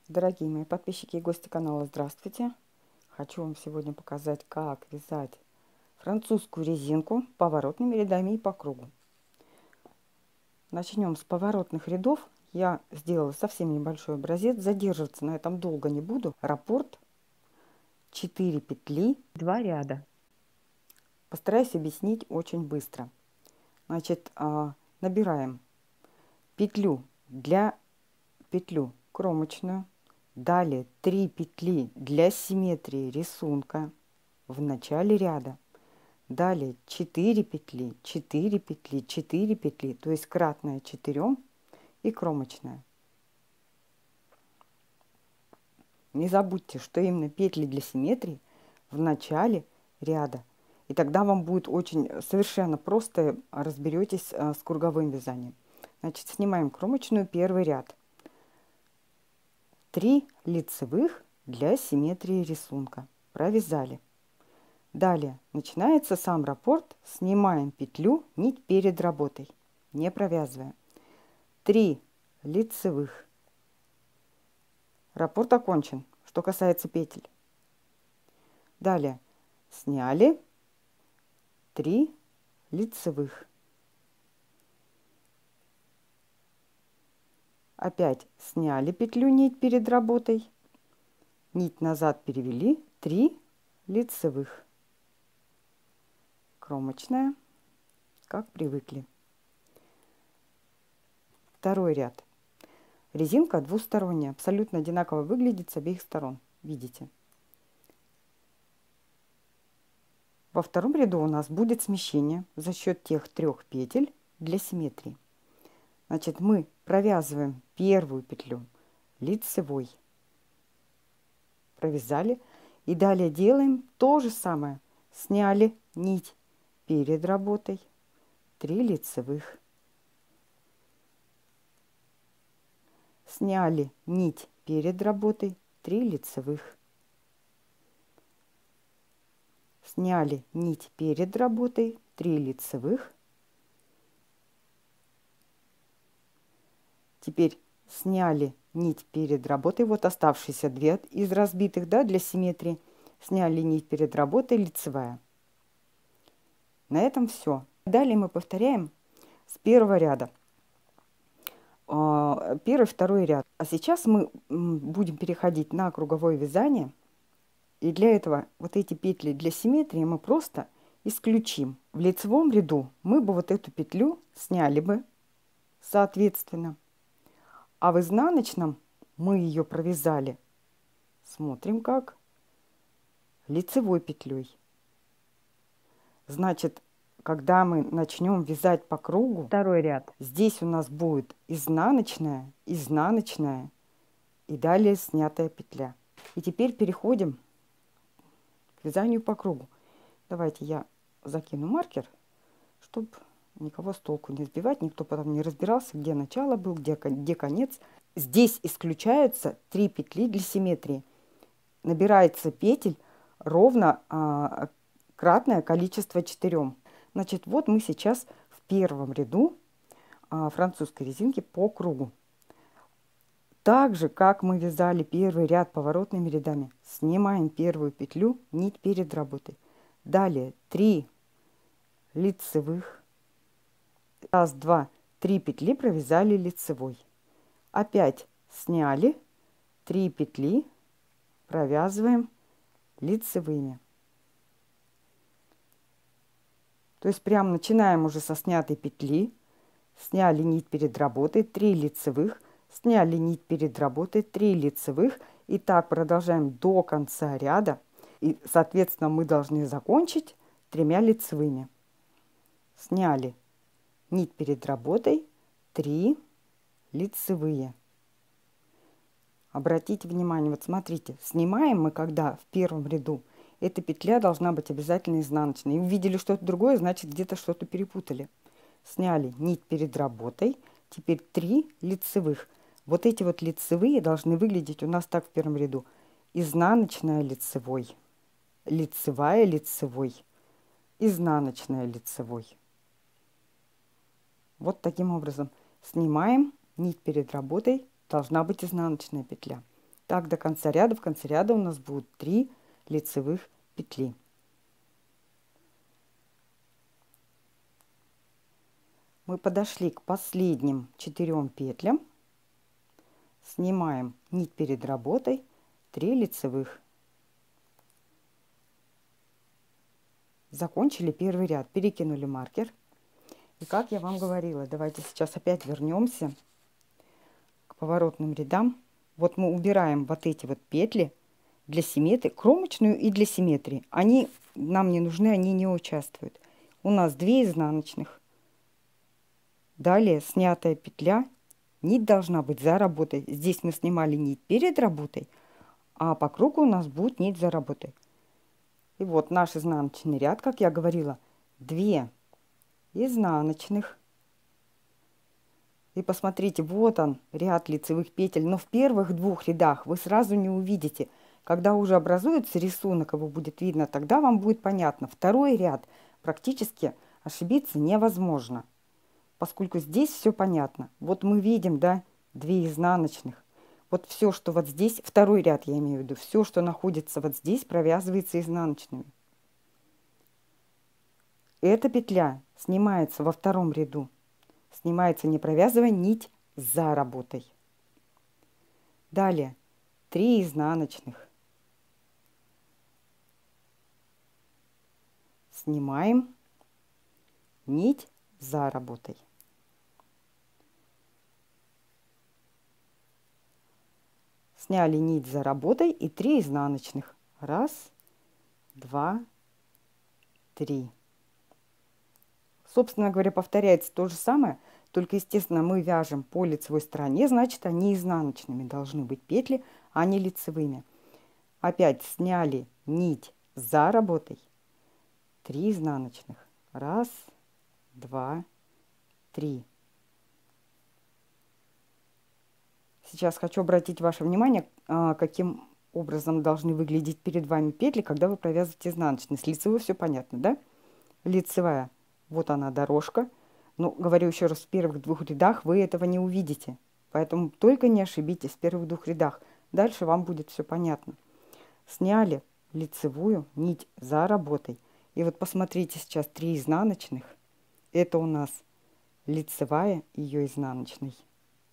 Дорогие мои подписчики и гости канала, здравствуйте! Хочу вам сегодня показать, как вязать французскую резинку поворотными рядами и по кругу. Начнем с поворотных рядов. Я сделала совсем небольшой образец, задерживаться на этом долго не буду. Раппорт, 4 петли, 2 ряда. Постараюсь объяснить очень быстро. Значит, набираем петлю кромочную. Далее 3 петли для симметрии рисунка в начале ряда. Далее 4 петли, 4 петли, 4 петли, то есть кратная 4 и кромочная. Не забудьте, что именно петли для симметрии в начале ряда. И тогда вам будет очень совершенно просто разберетесь с круговым вязанием. Значит, снимаем кромочную, первый ряд. 3 лицевых для симметрии рисунка. Провязали. Далее начинается сам раппорт. Снимаем петлю, нить перед работой, не провязывая. 3 лицевых. Раппорт окончен, что касается петель. Далее сняли 3 лицевых. Опять сняли петлю, нить перед работой, нить назад перевели, 3 лицевых, кромочная, как привыкли. Второй ряд. Резинка двусторонняя, абсолютно одинаково выглядит с обеих сторон, видите. Во втором ряду у нас будет смещение за счет тех 3 петель для симметрии. Значит, мы провязываем первую петлю лицевой, провязали, и далее делаем то же самое. Сняли нить перед работой, 3 лицевых, сняли нить перед работой, 3 лицевых, сняли нить перед работой, 3 лицевых. Теперь сняли нить перед работой, вот оставшиеся 2 из разбитых, да, для симметрии. Сняли нить перед работой, лицевая. На этом все. Далее мы повторяем с первого ряда. Первый, второй ряд. А сейчас мы будем переходить на круговое вязание. И для этого вот эти петли для симметрии мы просто исключим. В лицевом ряду мы бы вот эту петлю сняли бы, соответственно. А в изнаночном мы ее провязали, смотрим как, лицевой петлей. Значит, когда мы начнем вязать по кругу, второй ряд, здесь у нас будет изнаночная, изнаночная и далее снятая петля. И теперь переходим к вязанию по кругу. Давайте я закину маркер, чтобы никого с толку не сбивать, никто потом не разбирался, где начало был, где конец. Здесь исключаются 3 петли для симметрии. Набирается петель ровно кратное количество 4. Значит, вот мы сейчас в первом ряду французской резинки по кругу. Так же, как мы вязали первый ряд поворотными рядами, снимаем первую петлю, нить перед работой. Далее 3 лицевых. Раз, два, 3 петли провязали лицевой. Опять сняли 3 петли, провязываем лицевыми. То есть прям начинаем уже со снятой петли, сняли нить перед работой, 3 лицевых, сняли нить перед работой, 3 лицевых. И так продолжаем до конца ряда. И, соответственно, мы должны закончить 3 лицевыми. Сняли нить перед работой, 3 лицевые. Обратите внимание, вот смотрите, снимаем мы когда в первом ряду, эта петля должна быть обязательно изнаночной. И увидели что-то другое, значит где-то что-то перепутали. Сняли нить перед работой, теперь 3 лицевых. Вот эти вот лицевые должны выглядеть у нас так в первом ряду. Изнаночная лицевой, лицевая лицевой, изнаночная лицевой. Вот таким образом. Снимаем, нить перед работой, должна быть изнаночная петля. Так до конца ряда. В конце ряда у нас будет 3 лицевых петли. Мы подошли к последним 4 петлям. Снимаем нить перед работой, 3 лицевых. Закончили первый ряд, перекинули маркер. И как я вам говорила, давайте сейчас опять вернемся к поворотным рядам. Вот мы убираем вот эти вот петли для симметрии, кромочную и для симметрии. Они нам не нужны, они не участвуют. У нас 2 изнаночных. Далее снятая петля. Нить должна быть за работой. Здесь мы снимали нить перед работой, а по кругу у нас будет нить за работой. И вот наш изнаночный ряд, как я говорила, 2 изнаночных. И посмотрите, вот он, ряд лицевых петель. Но в первых 2 рядах вы сразу не увидите. Когда уже образуется рисунок, его будет видно, тогда вам будет понятно. Второй ряд практически ошибиться невозможно, поскольку здесь все понятно. Вот мы видим, да, 2 изнаночных. Вот все, что вот здесь, второй ряд я имею в виду, все, что находится вот здесь, провязывается изнаночными. Эта петля снимается во втором ряду. Снимается, не провязывая нить за работой. Далее 3 изнаночных. Снимаем нить за работой. Сняли нить за работой и 3 изнаночных. 1, 2, 3. Собственно говоря, повторяется то же самое, только, естественно, мы вяжем по лицевой стороне, значит, они изнаночными должны быть петли, а не лицевыми. Опять сняли нить за работой, 3 изнаночных. 1, 2, 3. Сейчас хочу обратить ваше внимание, каким образом должны выглядеть перед вами петли, когда вы провязываете изнаночные. С лицевой все понятно, да? Лицевая, вот она дорожка. Но, говорю еще раз, в первых 2 рядах вы этого не увидите. Поэтому только не ошибитесь в первых 2 рядах. Дальше вам будет все понятно. Сняли лицевую нить за работой. И вот посмотрите сейчас 3 изнаночных. Это у нас лицевая ее изнаночной,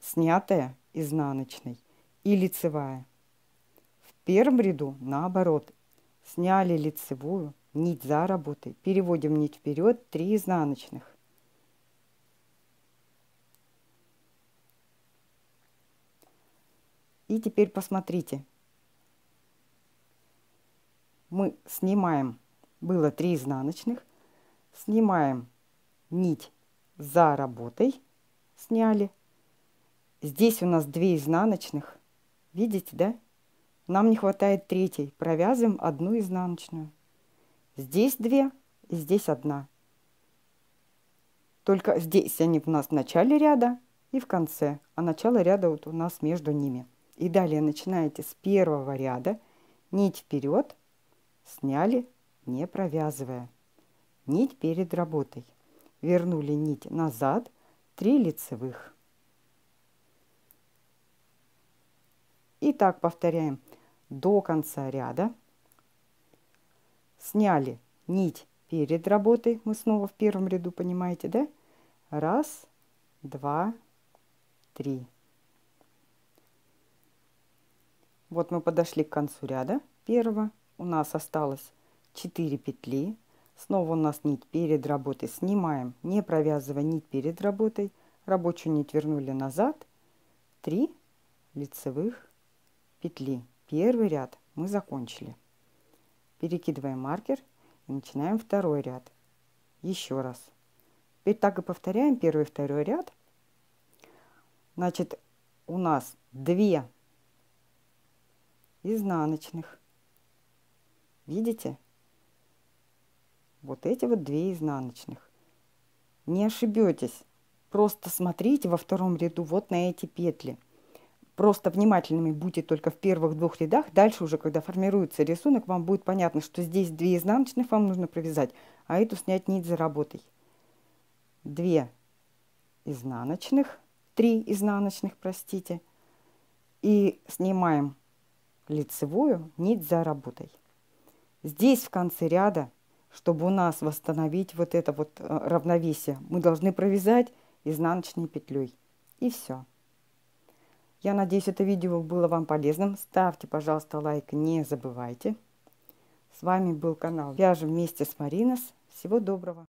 снятая изнаночной и лицевая. В первом ряду наоборот. Сняли лицевую нить за работой, переводим нить вперед, 3 изнаночных. И теперь посмотрите. Мы снимаем, было 3 изнаночных, снимаем нить за работой, сняли. Здесь у нас 2 изнаночных. Видите, да? Нам не хватает 3-й. Провязываем 1 изнаночную. Здесь 2 и здесь 1. Только здесь они у нас в начале ряда и в конце. А начало ряда вот у нас между ними. И далее начинаете с первого ряда. Нить вперед. Сняли, не провязывая. Нить перед работой. Вернули нить назад. 3 лицевых. И так повторяем до конца ряда. Сняли нить перед работой. Мы снова в первом ряду, понимаете, да? 1, 2, 3. Вот мы подошли к концу ряда первого. У нас осталось 4 петли. Снова у нас нить перед работой. Снимаем, не провязывая нить перед работой. Рабочую нить вернули назад. 3 лицевых петли. Первый ряд мы закончили. Перекидываем маркер и начинаем второй ряд. Еще раз. Теперь так и повторяем первый и второй ряд. Значит, у нас 2 изнаночных. Видите? Вот эти вот 2 изнаночных. Не ошибетесь. Просто смотрите во втором ряду вот на эти петли. Просто внимательными будьте только в первых 2 рядах. Дальше уже, когда формируется рисунок, вам будет понятно, что здесь 2 изнаночных вам нужно провязать, а эту снять нить за работой. 2 изнаночных. 3 изнаночных, простите, и снимаем лицевую нить за работой. Здесь в конце ряда, чтобы у нас восстановить вот это вот равновесие, мы должны провязать изнаночной петлей. И все. Я надеюсь, это видео было вам полезным. Ставьте, пожалуйста, лайк, не забывайте. С вами был канал Вяжем вместе с Маринос. Всего доброго!